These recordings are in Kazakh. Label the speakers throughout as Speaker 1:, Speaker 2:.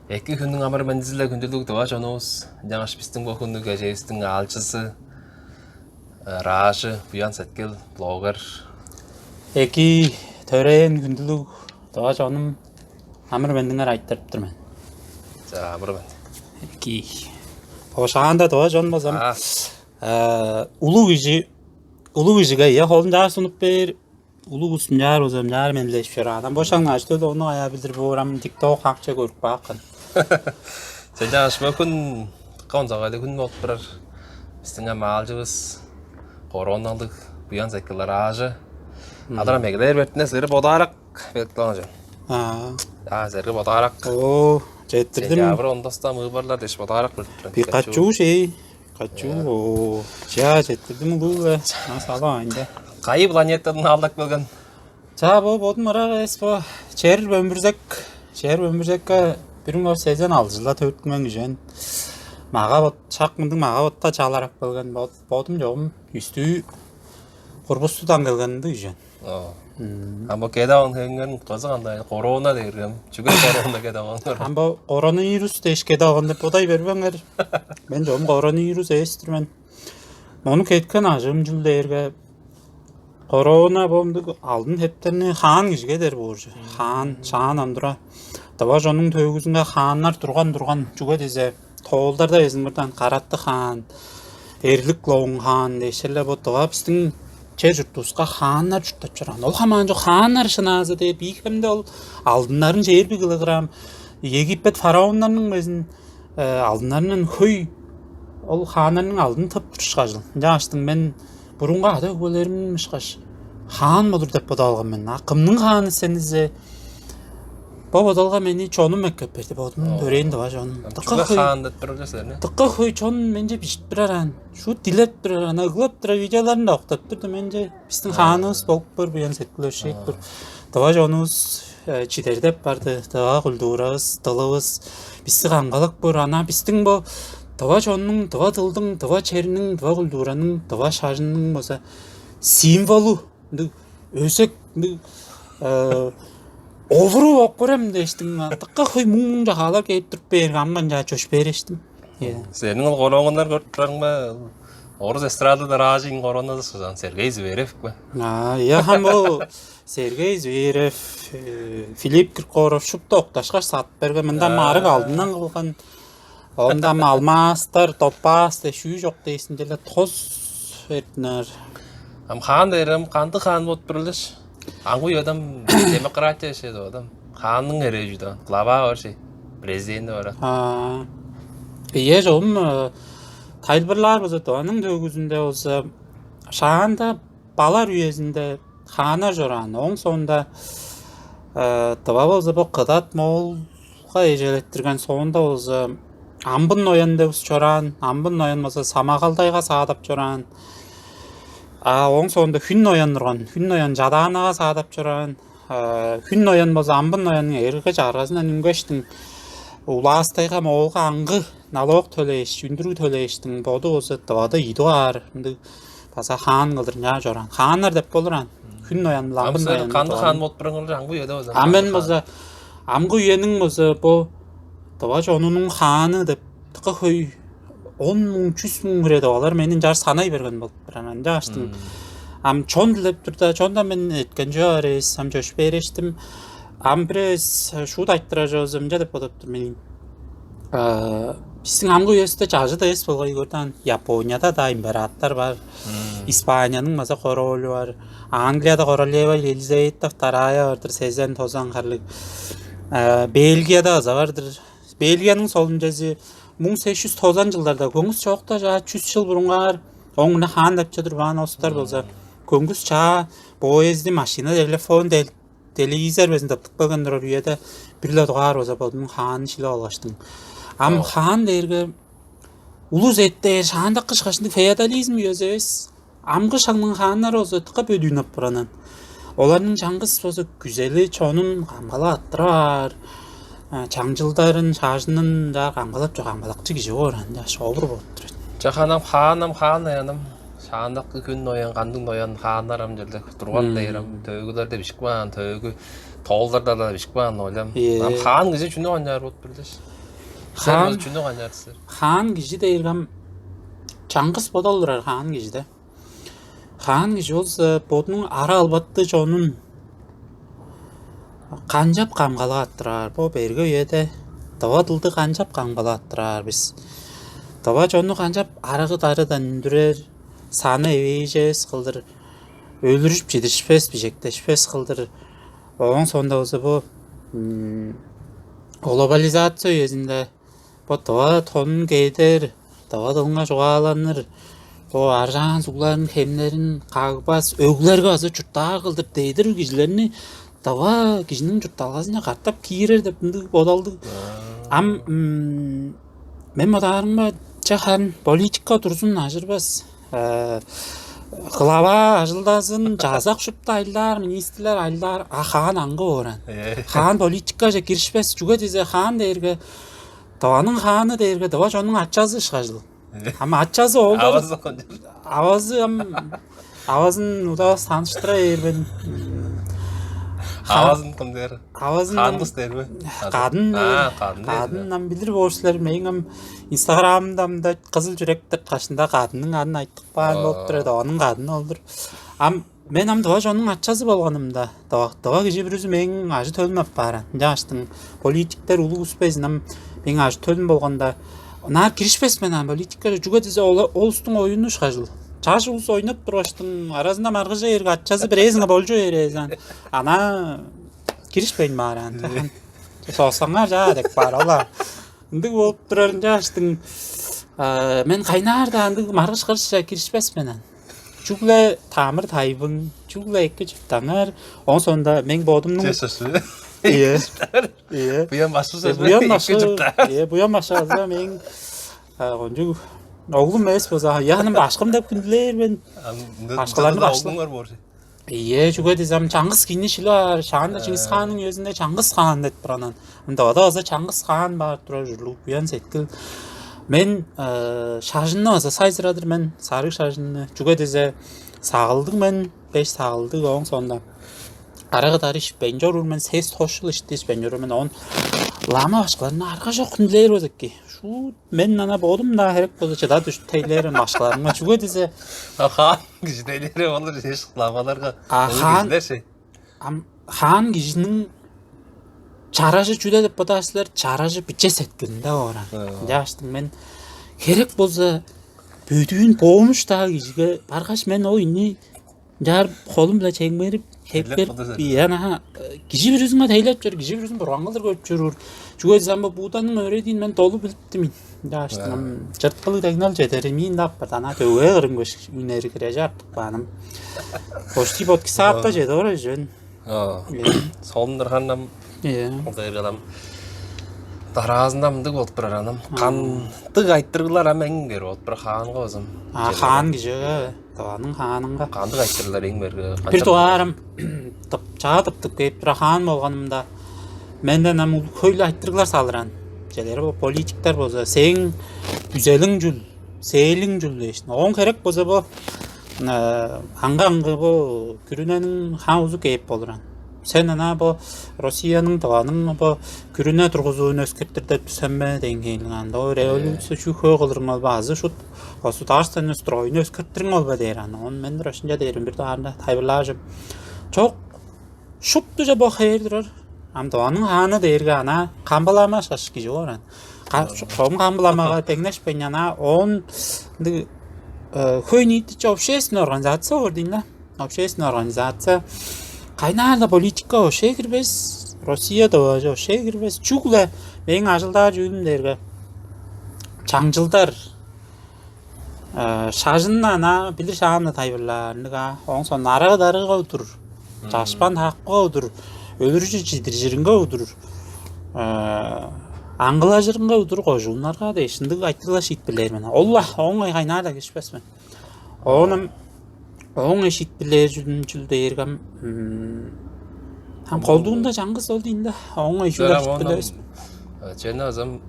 Speaker 1: Эки хүннің амар манзилла күндүлүг дава жануус. Жаңаш бистің бо хүннүг ажейстің алчысы. Рашы, буян сәткел, блогер.
Speaker 2: Эки төрен күндүлүг доо жаным амар мендиңер айттырып турмун.
Speaker 1: За, амар мен.
Speaker 2: Эки ошаанда доо жан базам. Улуу кишиге я холун жаа сунуп бер. Улуу усун жаар озам жаар менлешип жүрөт. Адам бошаңна аштыда onu ая билдир буурам TikTok акча көрүп бакын.
Speaker 1: Sen жаңаш мө күн қонзағайды күн болып бірір. Бістің амалжығыз короналық буян сәткелер ажы. Адыра мегдер бертіне сыры бодарық бетланы жан. Сыры бодарық.
Speaker 2: О, жеттирдим.
Speaker 1: Sen жабыр ондастан мұғбарлар деш бодарық бертін.
Speaker 2: Пикачу şey. Пикачу. О, жеттирдим улуу. Насала айнда.
Speaker 1: Қайы планетадан алдық болған?
Speaker 2: За, бодum ара эспо. Чер өмүрзекке бирин сезен алжыла төткөн күжөн. Мага чак мындың мага отта чаларак болгон бодум жогум үстү курбустудан келгенди күжөн.
Speaker 1: Амбо кедаван хэнген тазагандай корона дээргем. Чүгүн корона кедаван.
Speaker 2: Амбо коронавирус дешкеде алган деп бодай бербеңер. Мен жогум коронавирус эстирмен. Мону кеткен ажым жылдерге корона бомду алдын хептерни хаан кишиге дер бууржу. Хаан андыра. Дава жонун төгүзүнгө хааннар турган жүгө дезе. Тоолдарда эзиңирдан каратты хаан, эрлик лоң хаан дешеле бодуга биздин чер журтубузга хааннар жуттап жүргөн. Ол хамаан жок хааннар шынаазы деп ийкемде ол алдындарын жерби кылыгырам. Египет фараондорунун мезин алдынарынан хөй ол хааннардын алдын тып турушка жыл. Жаштың мен бурунга ада өгөлерим мышкаш. Хаан болур деп бодалган мен. Акымдын хааны сенизе Бабадалга мени чонум меккеп берди. Бодум төрейин дава жонум.
Speaker 1: Чуга хаан деп туруласыздар,
Speaker 2: Тыкка хой чон менже бишип тураран. Шу дилеп тураран, ыглап тура видеоларын да октоп турду менже. Биздин хааныбыз болуп бир буян сеткилешек бир. Дава жонубуз чидердеп барды. Дава кулдурабыз, тылыбыз. Бизди каңгалак бир ана биздин бу дава жонунун, дава тылдын, дава черинин, дава кулдуранын, дава шарынын болсо символу. Өсөк Овру окурам дештин. Тыкка хой муң жагалар кейип туруп бергамган жа чөш берештим.
Speaker 1: Senin ol koronlar görüp durma. Oruz estradada rajin koronada sızan Sergey Zverev mi?
Speaker 2: Я хамбо Сергей Зверев, Филипп Киркоров шупта окташка сатып берген. Мында марык алдынан кылган. Онда алмастар, топас шу жок дейсин деле тоз эртнер.
Speaker 1: Am хан дерем, канды хан болуп турулуш. Аңгуй адам демократия шеди адам. Ханның эрежида. Глава бар президент бар.
Speaker 2: Ие жом тайлбырлар болсо анын төгүзүндө болсо шаанда балар үйөзүндө хаана жоран оң соонда таба болсо бу кыдат моолга эжелеттирген соонда болсо амбын ноян деп жоран, амбын ноян болсо самагалдайга саадап жоран. Оң соонда хүн ноян турган, хүн ноян жадаанага саадап жоран. Хүн ноян болсо амбын ноянын эрге жарасынан үнгөштүн улаастайга моолга аңгы налог төлөйш, үндүрүү төлөйштүн боду болсо тавада идуар. Баса хаан кылдырня жоран. Хааннар деп болуран. Хүн ноян ламбын ноян.
Speaker 1: Канды хан болуп турган аңгуй эде болсо.
Speaker 2: Амен болсо амгы үйөнүң болсо бу таба жонунун хааны деп тыкка хой 10 мың, 100 мың кіреді олар менің жар санай берген болып біран жаштың. Чон дилеп турда, чонда мен эткен жорес, жош берештим. Брез шуд айттыра жозым деп бодоп тур менин. Биздин амгы үйөсүдө жажы да эс болгой көрдөн. Японияда да император бар. Испаниянын маса королу бар. Англияда королева Елизавета II бардыр, сезен тозан карлык. Бельгияда аза бардыр. Бельгиянын солун жези 1890 жылдарда көңүс чоокта жа 100 жыл бурунгар оңуна хаан деп жатырбан остар болсо көңүс ча поезди машина телефон телевизор безин таптык болгондор үйөдө бириле дугар болсо бодум хаан шиле алгаштың. Хаан дерге улуу зетте шаанда кышкашты феодализм үйөзө эс. Амгы шаңдын хааннары болсо тыкка бөдүүнөп буранан. Олардын чаңгыс болсо күзели чонун камгала аттырар. Чаңжылдарын шажынын да камгалап жок камгалакчы киши оран жаш обур болуп турат.
Speaker 1: Жаханам хаанам шаандакы күн ноян кандың ноян хаанарам жерде турган дейрам төгүлөрдө бишикпан төгү тоолдарда да бишикпан ойлам. Хаан киши чүнү анжар болуп турдуш.
Speaker 2: Хан
Speaker 1: Üçünde kanyarsın.
Speaker 2: хан киши дээргам чаңгыс бодолдурар хан кишиде. Хан киши болсо бодунун ара албатты жонун канжап камгалаттырар. Бо берге үйөдө таба дылды канжап камгалаттырар биз. Таба жону канжап арагы дарыдан үндүрөр, саны эбейжес кылдыр. Өлүрүп жетишпес, бижектешпес кылдыр. Оң сонда болсо бу глобализация өзүндө бу таба тонун кейдер, таба дылыңа жогаланыр. Бу аржан суглардын хемнерин кагбас, өглөргө азыр журттаа кылдыр дейдир кишилерни таба кишинин журтталгасына каттап кийирер деп мындык бодолду. Ам мен модарымба жахан политика турсун ажырбас. Кылаба ажылдасын, жазак шупта айлар, министрлер айлар, хан аңгы оран. Хан политика же киришпес, жүгө дизе хан дээрге, табанын ханы дээрге, таба жонун ачасы шажыл. Ама ачасы олду. Авазы авазын удабас таныштыра эрбен.
Speaker 1: Авазын ким дер?
Speaker 2: Авазын
Speaker 1: Ханбыз дерби?
Speaker 2: Кадын. Кадыннан билир болушулар менин Инстаграмда кызыл жүрөк деп кашында кадынын атын айттык баан болуп турат, анын кадыны олдур. Мен таба жонун ачасы болгонумда, таба киши бирөөсү менин ажы төлмөп бааран. Жаштын политиктер улуу успезин менин ажы төлүм болгондо нар киришпес менен политика жүгө дизе олустун оюну шажыл. Чаш улус ойноп тургаштын арасында маргыжа эрге ачасы бирезиңе болжо эрезен. Ана киришпейн бааран. Сосаңар жа деп барала. Ындык болуп турарын жаштын мен кайнарда андык маргыш кырышча киришпес менен. Чугле тамыр тайбың, чугле эки жуптаңар. Оң сонда мен бодумдун
Speaker 1: Буян башы сөз.
Speaker 2: Буян башы мен онжу оглум эмес болсо яным башкым деп күндүлөр мен. Башкаларды баштыңар бор. Жүгө десем Чаңгыз кинишилер, шаганда Чыңгыз ханын өзүндө Чаңгыз хан деп туранан. Мында да Чаңгыз хан бар тура жүрүп буян сеткил. Мен шажынны аза сайзырадыр мен сарык шажынны. Жүгө десе сагылдык мен 5 сагылдык оң сонда. Арага тариш бенжорул мен сес тошул иштеш бенжорул мен он лама башкаларына арка жок күндүлөр өзөкки. Шу мен ана бодум да керек болчу да түштейлер башкаларыма жүгө десе
Speaker 1: хан кишидейлери болор эч ламаларга.
Speaker 2: Хан кишинин чаражы жүдө деп батасыздар, чаражы биче сеткенде оран. Жаштым мен керек болсо бөдүүн боомуш да кишиге баргаш мен оюну жар колум менен чеңмерип хеппер бияна киши бирүзүңө тейлеп жүр, киши бирүзүн бургангылдыр көчүп жүрүр. Жүгө замба бууданын өрөдүн мен толуп билиптим. Жаштым жырткылы дегнал жетермин дап ана төгө кырымгыш үнери кире жаптык баным. Почти под 2 саатта жетер жөн.
Speaker 1: Солундургандан Одайгадам таразында мындык болуп турар анам. Кандык айттыргылар эң бери болуп тур ханга өзүм.
Speaker 2: Хан киши табанын ханынга.
Speaker 1: Кандык айттыргылар эң берге.
Speaker 2: Бир туарым чаатып кеп тура хан болгонумда менден ам көйлө айттыргылар салыран. Желери бу политиктер болсо сең үзелиң жүл, сейлиң жүл дейсин. Оң керек болсо бу аңгы бу күрүнөнүн хан узу кеп болуран. Sen ana bu Rusiyanın tavanın bu kürüne turguzuğunu öskürttürde tüsenme dengeyliğinde o revolüsü şu köyğılırın bazı şu su taştan üstroyunu öskürttürün olba deyir ana. Onu men röşünce deyirim bir dağında tayvırlajım. Çok şutluca bu hayırdır. Am tavanın hanı deyirge ana kambalama şaşkıcı oran. Çoğum kambalamağa tekneşpen yana on köyniydice общественная организация ординла. Общественная организация Кайнарда политика ошо кирбес, Россияда ошо кирбес. Чугле менин ажылдаа жүрүмдөргө чаңжылдар шажынна билир шагамда тайбырларныга оң сон арага дарыга отур. Жашпан хакка отур. Өлүрүчү жидиржиринге отур. Аңгылажырынга отур кожунарга дейшиндик айтылар шитпилер менен. Алла оңой кайнарда кишпесмен. Онум оң эшит билер жүлдө эргем колдугунда Чаңгыз ол дейинде оңой жүлдө билерсиз.
Speaker 1: Жена азам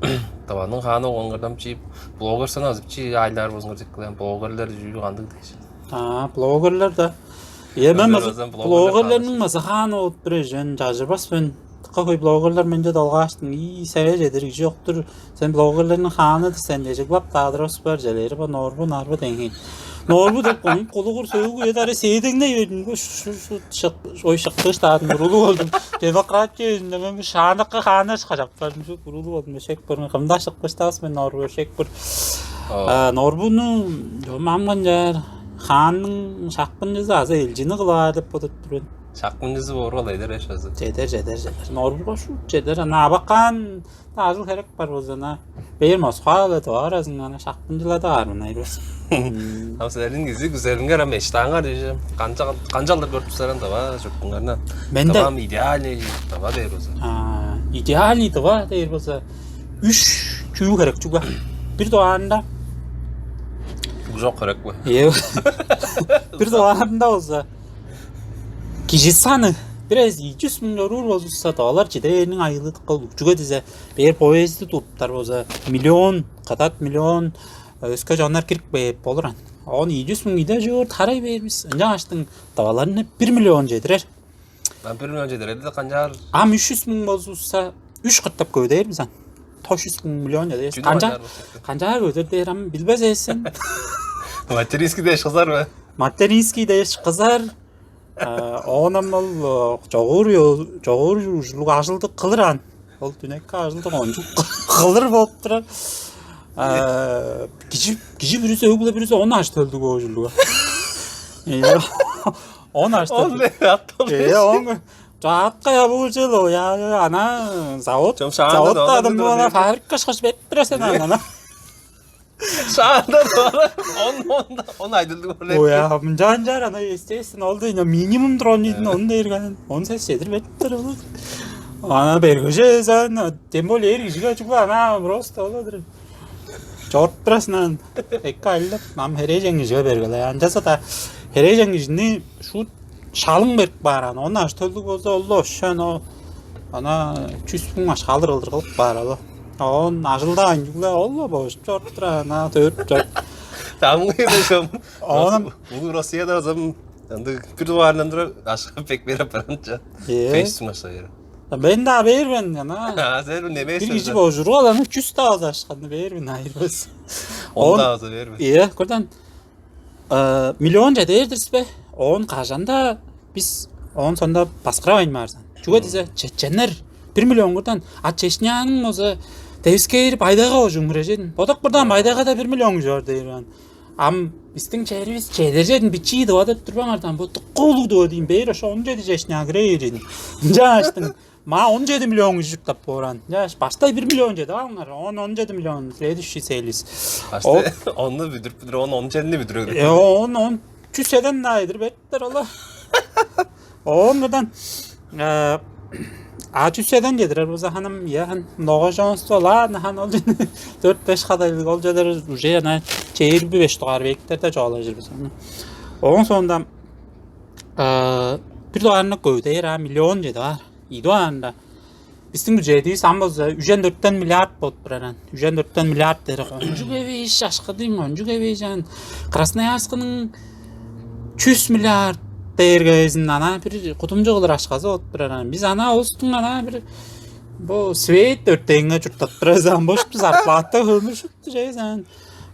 Speaker 1: табанын ханы оңгордам чип блогерсен азып чи айлар бозуңор деп кылам блогерлер жүрүп кандык дейсин.
Speaker 2: Блогерлер да. Мен блогерлердин маза ханы болуп тур жөн жажырбасмын. açtıkka koy bloggerlar mence dalga açtın. İyi sever edir yoktur. Sen bloggerların hanıdır sen diyecek. Lap dağdıra süper jeleri bu norbu narbu dengi. Norbu da koyup kolu kur soğuk yedare seydin de verdin. Şu oy şıkkı iştahın kurulu oldum. Demokratya yüzünde ben bir şanıkı hanı çıkacak. Ben şu kurulu oldum. Şek bir kımda şıkkı iştahs ben norbu şek bir. Norbunu mamman jar hanın şakpıncısı azı elcini kılar dep bodup durun.
Speaker 1: Şakmıncısı boğrulaydır eş özü.
Speaker 2: Jeder. Norbuga şu jeder. Ana bakan tazıl gerek var ozana. Bermos halı da var azına şakpıncıla da var mı nayros.
Speaker 1: Ama senin gizi güzelin garam eştağın diyeceğim. Kancalar görtüslerin de var çok bunlarına.
Speaker 2: Ben de
Speaker 1: Tamam ideal da var der özü.
Speaker 2: ideali de var der boza. 3 çuğu gerek çuğa. Bir doğanda
Speaker 1: Çok gerek bu.
Speaker 2: bir doğanda olsa kişi sanı biraz 200 milyon euro olsa dağlar cidenin ayılık kalıcıga dize bir poezdi tuttar olsa milyon kadat milyon özka canlar kirk beyip oluran. Onu 200 milyon gide jor taray vermiş. Önce açtın dağların hep 1 milyon cedirer.
Speaker 1: Ben 1 milyon cedirer de kancar.
Speaker 2: Am 300 milyon olsa 3 kıttap köyder misin? Toş 100 milyon cedirer. Kancar köyder der ama bilmez etsin.
Speaker 1: Materiski de kızar mı?
Speaker 2: Materinski de kızar. Onammal çoğur yuruluk aşıldı kılıran. Ol tünek aşıldı oncu kılır bolup duran. Kişi birisi ögüle birisi onu açtı öldü o yuruluğa. Onu açtı.
Speaker 1: Onu yaptı.
Speaker 2: Onu Çağatka ya bu yılı ya ana zavutta adam bana fark kaşkaş bektiresen ana.
Speaker 1: Şahanda doğru. 10 aydıldı oraya.
Speaker 2: O ya can ana istesin oldu ya minimum drone onu dergen. On ses şeydir bettir olur. Ana bergöje sen dembol erijiga çıkma ana prosto olur. Çortrasnan ekkallıp nam herejengijiga bergele ancasa da herejengijini şu Şalınberg baran onu açtırdık olsa oldu şön o ana çüspün maş kaldır kılıp baralı. On açıldan yükle oldu boş çortra ana tört.
Speaker 1: Tamam gideceğim.
Speaker 2: Onun
Speaker 1: Bu Rusya'da o zaman bir duvarlandır aşağı pek bir yaparınca. Face masaya.
Speaker 2: ben de haber ben yana.
Speaker 1: Ha sen ne
Speaker 2: Bir
Speaker 1: mesaj?
Speaker 2: gece bozuru olanı küs de az aşkını ver ben hayırız.
Speaker 1: On da az ver.
Speaker 2: İyi buradan milyonca değerdir be. On kajanda biz on sonunda baskıra oynarsan. Çünkü dize çeçenler 1 milyon buradan açeşnyanın oza devskeyir baydaga o cumhuriyet. Bodak buradan baydaga da 1 milyon jor deyirən. Am bizden çeyrimiz çeydercedin bir çiğdi o da durbanlardan bu tıkkolu da diyeyim beyir aşağı 17 yaşına gireyirin. Ja açtın. Ma 17 milyon yüzüklap boran. Ja başta 1 milyon cedi onlar. 17 milyon ledi şu seylis.
Speaker 1: Başta onu bidir 10 cenni bidir.
Speaker 2: On küseden naydır betler Allah. Ondan Açüseden gedirer o hanım ya noğa şans ola han oldu 4-5 kadaylık olcalar uje yana çeyir bir 5 dolar beklerde çoğalacır biz onu. Onun sonunda bir dolarını koydu ya milyon cedi var. İyi dolarında. Bizim bu cedi samboz 3-4 milyar bot buran. 3-4 milyar deri. Oncu gibi iş aşkı değil mi? Oncu gibi can. Krasnoyarsk'ın 300 milyar değergezin ana bir kutumcu kılır aşkazı oturan. Biz ana olsun ana bir bu Sveit 4'teğine çurtattırızan boş bir zarplatta hırmışıktı şeysen.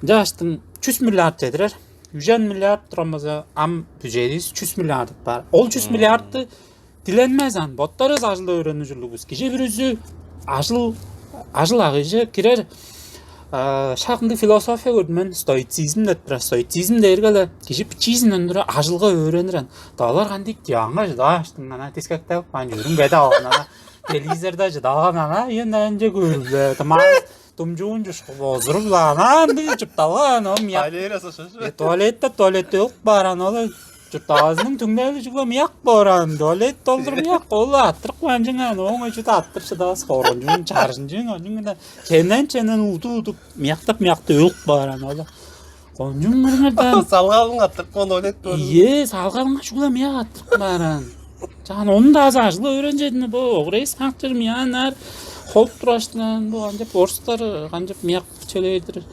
Speaker 2: Caştın 300 milyar dediler. 100 milyar duramazı am bücediyiz 300 milyar var. Ol 300 milyardı dilenmez an. Botlarız ajlı öğrenücülüğüz. Gece bir yüzü ajlı ağıcı girer. Şaqındı filosofiya gördüm ben stoitsizm dettir. Stoitsizm dergele kişi piçizmden dura ajılga öğreniren. Dağlar kandik yağmacı da açtın ana tiskakta panjurun beda ana. Televizorda dağan ana yenence görüldü. Tamam. Tumcuğun cuşku bozurup ana diye çıptalan o miyak. Tuvalette yok baran ola. Ağzının tümleri çıkıyor miyak boran. Tuvalet doldurmayak ola attırık vancına. Onun için de attırışı da skoruncun çarşıncun. Onun da çenden udu miyakta yok baran ola. Koncun mırmırdan.
Speaker 1: Salgalın attırık onu tuvalet doğru.
Speaker 2: İyi salgalın şurada miyak attırık baran. Can onu da az açlı öğrencedin bu. Orayı sanktır miyanlar. Hop duraştıran bu ancak borsları ancak miyak çöleydir.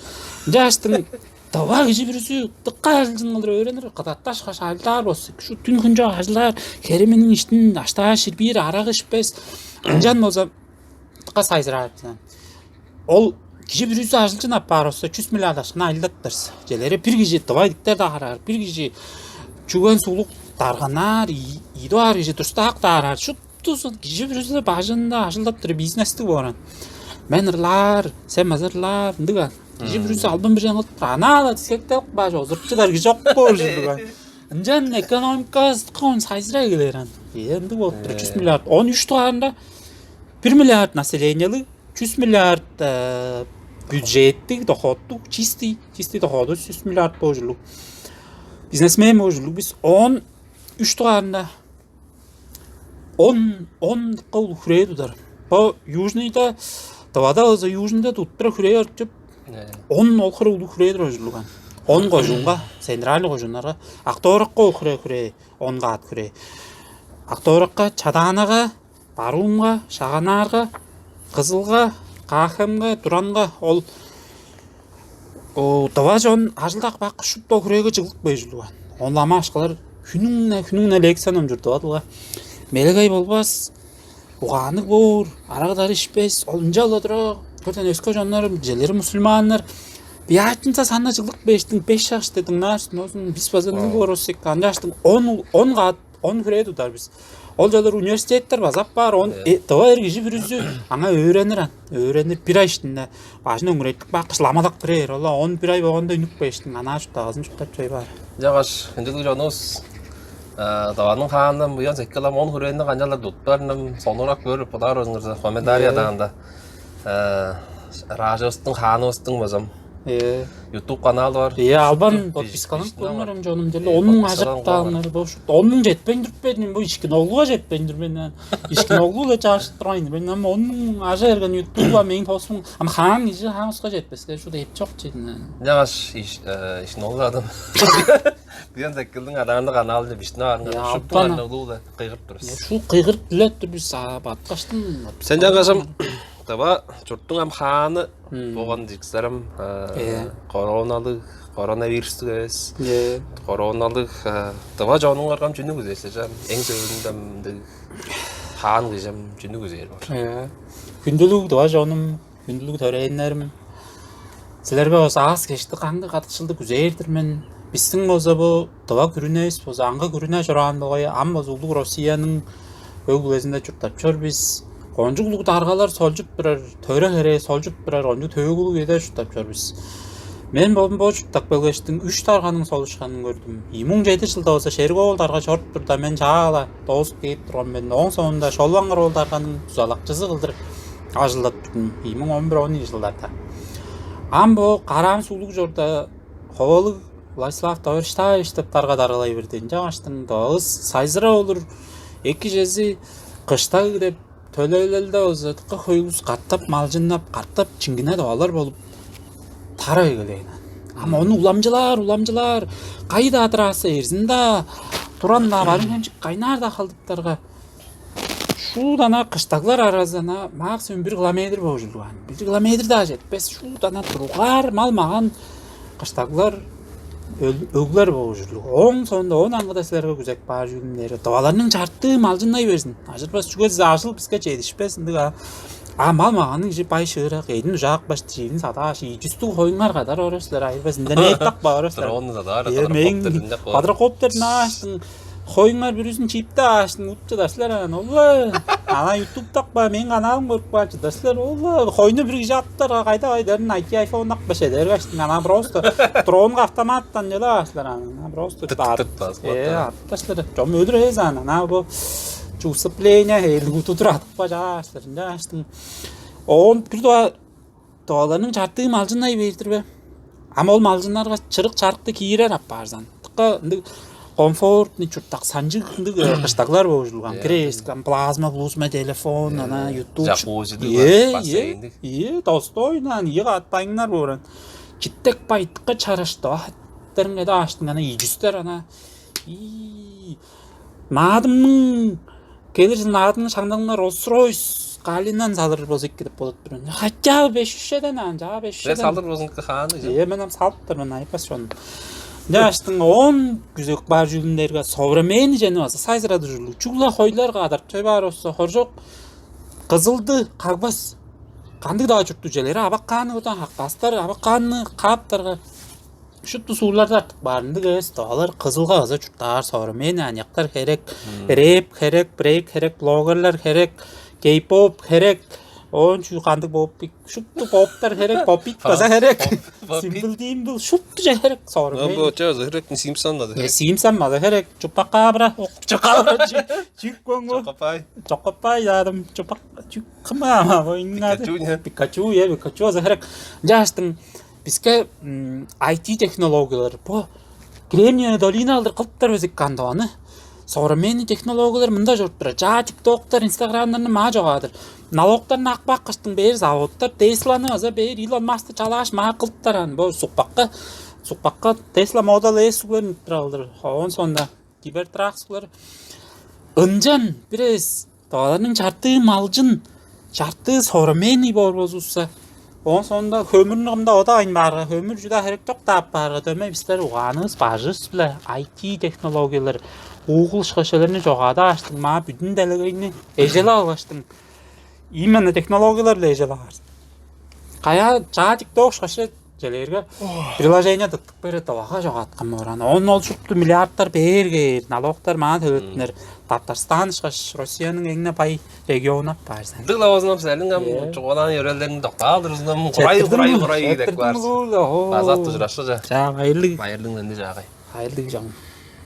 Speaker 2: Caştın. Dava gece birisi tıkkazcınlar öğrenir. Kadattaş kaşallar olsun. Şu tün kunca ağaçlar. Keriminin işinin aştağı şirbir arak içpes. Анжан болса тықа сайзырады. Ол кişi bir yüzü açılçın apar olsa 100 milyar aşkına ayıldattırız. Jelere bir kişi tıvaydıklar da arar. Bir kişi çugan suluk darganar, idoar kişi turstak da arar. Şu tusun kişi bir yüzü başında açıldattırı biznesli boran. Menirlar, semazırlar, ndigan. Kişi bir yüzü albüm bir janıt ana da tiskekte baş ozurtçular kişi yok boğuşurdugan. Ancan ekonomikası tıkağın sayzıra geliren. Endi bolup 300 milyar. 13 tuğarında 1 milyar naselenyalı 300 milyar бюджеттик доходтук чисти доходу 100 миллиард боожулук. Бизнесмен боожулук биз 13 тугаарында 10 кыл хүрээ тудар. По южныйда тавада өзө южныйда туттура хүрээ өрчүп 10 олхор улуу хүрээ боожулуган. 10 кожунга, централь кожунарга, Акторокко хүрээ 10 гаат хүрээ. Акторокко, Чадаанага, Баруунга, Шаганаарга, Кызылга, Кахамга, Туранга ол таважон ажылдак бак шутто хүрээге жылык бейжилуган. Онлама ашкалар хүнүнө лекциянам жүрдү адылга. Мелегай болбас, уганык боор, арагдар ишпес, олунжа олодро, көртен өскө жоннор, желери мусулмандар. Биятынса санна жылык бештин 5 жаш дедиң нарсын, озун биз базаны боросек, андаштын 10 гат, 10 хүрээ тудар биз. Ол жалар университеттер базап бар, он товар киши bir yüzü аңа öğrenir bir ay iştinde. Başına öңүрөйттүк бак ламадак бирер, ола 11 ay болгондо үнүк бештин, ана шутта азын шуттап чөй бар.
Speaker 1: Жагаш, хинжилик жонус Даванын хаандан буян секкалам 10 хүрээнден канжалар дуттарным сонурак көрүп подар өзүңүр комментариядан да Ражостун хааныбыздын базам YouTube kanalı var.
Speaker 2: Албан подпискаланып көрмөрөм жонум деле 10 миң ажаттаанар болуш. 10 миң жетпейин жүрбөдүм, бу ишкин оглуга жетпейин жүрмөн. Ишкин оглу эле чагыштып турайын. Мен ама 10 миң ажа эрген YouTube'га менин тосум, ама хаан иши хааныбызга жетпеске шуда эп жок чейин.
Speaker 1: Жагаш ишин олду адам. Буян секкилдин адамды каналы бишне арга шуптан оглуда кыйгырып турабыз.
Speaker 2: Шу кыйгырып билет биз баткаштын.
Speaker 1: Сен жагашым таба чурттун ам хааны болгон дикстерим коронавирусту эс. Короналык таба жонуңар кам жүнү күзөсө эң сөйлөндө хаан кыжам жүнү күзөр бар.
Speaker 2: Күндүлүк таба жонум, күндүлүк төрөйнөрүм. Силерге осы аз кешті қаңды қатықшылды күзейірдірмен. Біздің осы бұл таба күрінес, осы аңға күріне жұрағанды қой, ам осы ұлық Россияның өглезінде жүртап жөр біз. Қонжық ұлық дарғалар солжып бірер, төрі қере солжып бірер, онжық төгілік еді жүртап жөр біз. Мен болым бұл жүртақ бөлгештің 3 дарғаның солышқанын көрдім. 2007 жылда осы шергі ол дарға жорт тұрда мен жағала доғысып кейіп тұрған мен. Оң соңында шолуаңғыр ол дарғаның тұзалақчысы қылдыр ажылдап тұрдым 2011-12 жылдарда. Амбо қарам сулық жорда қовалық Владислав Товарштаевич таптарға дарғалай берден жаңаштың дауыз сайзыра olur. Екі жезі қышта кіреп төлейлелді өзі тұқы қойылыз қаттап, малжынап, қаттап, чингіне дауалар болып тарай келейін. Ама оны уламжылар, қайда атырасы ерзінда, тұранда барың әмшік қайнарда қалдықтарға. Шудана қыштағылар аразына мақсым 1 километр болып жүрген. 1 километр да жетпес, шудана тұруғар мал маған қыштағылар өглер болып жүрген. Оң сонда 10 аңғыда сілерге күзек бар жүргендері. Даваларының жарты малжындай берсін. Ажырбас жүгез ашылып бізге жетішпесін. Мал мағаның жеп бай шығырақ, едін ұжақ башты жейін садаш, жүсті қойыңар қадар орысылар айырбасын. Дәне еттақ ба орысылар. Квадрокоптерін аштың. Қойыңар бір үзін чипті аштың, ұтчыдасылар ана, олы. Ана ютубтақ ба, мен қанағым көріп ба, чыдасылар, олы. Қойыны бір жаттар, қайда қайдарын iPhone-ақ ба шедер қаштың, ана просто дронға автоматтан елі аштылар, ана, просто атташтыр. Жом өдір ез ана, ана бұл усыпление, елгі тұтыратық ба жаштыр. Он бір doğalarının çarptığı malcınlayı verdir be. Ama ol malcınlarga çırık çarıkты kiyirер аппарзан. Тыққа комфортный чуртак санжы кыштаклар болушулган. Крест, плазма, телефон, ана YouTube. Достойнан, аттайыңнар болған. Читтек байтыққа чарышты. Аттарыңа да аштың, ана ижүстер, ана. Надымның келерсін адының шаңдаңлар Rolls-Royce Қалинан салыр болсек кетіп болады бірін. Хотя 500-ден, жа 500-ден.
Speaker 1: Салыр болсыңқы қаны?
Speaker 2: Мен салыптырмын, айпас жоны. Жаштың 10 күзек бар жүліндерге современный және басы сайзырады жүлі. Чугла қойларға адар төй бар осы қор жоқ. Kızıldı, kagbas. Kandık daha çurttu jeleri, abakkanı odan hakkastar, abakkanı kaptarga. Şuttu suularda artık barındı göz, dağlar kızılga kıza çurttar sonra men anyaklar herek, rap herek, break herek, bloggerlar herek, K-pop herek. Onçu kandık pop, şuttu poptar herek, popit kıza herek. Simple dimple, şuttu herek sonra men.
Speaker 1: Bu çağız herek Simpson'ladı.
Speaker 2: Simpson malı herek, çupak kabra, çupak çık kongo.
Speaker 1: Kapay.
Speaker 2: Çokopay yarım çopak çuk kama oynadı. Pikachu ya Pikachu az herek. Justın bizke IT teknologiyalar bu Gremia dolina aldır kılptar özük kandoğanı. Sonra meni teknologiyalar mında jorttura. Ja TikTok'tar, Instagram'larını ma jogadır. Nalogtar nakbak kıştın beri zavodtar Tesla'nı aza beri Elon Musk'ta çalaş ma kılptaran. Bu sukbakka Tesla Model S suların aldır. On sonda Cybertruck suları. Öncan biraz dağlarının çarptığı malcın çarptığı sonra meni bor bozulsa on sonunda kömürün amda o da aynı barga kömür juda herek çok tap barga döme bizler uğanız barjız bile IT teknologiyaları Google şaşalarını jogada açtın ma bütün delegini ejele alıştın İmene teknologiyalarla ejele alıştın kaya çatik doğuş şaşı jelerge приложение tıktık beri tavağa jogatkan orana on ol çuptu milyardlar berge nalogtar ma töletner Tatarstan şaş Rusya'nın egne pay regiona parsan
Speaker 1: Dıgla ozunam selin gam çoğalan yörellerini dokta aldırızınam kuray gidek var. Azat tuzraşıca.
Speaker 2: hayırlı
Speaker 1: Bayırlığın önde jağay.
Speaker 2: hayırlı canım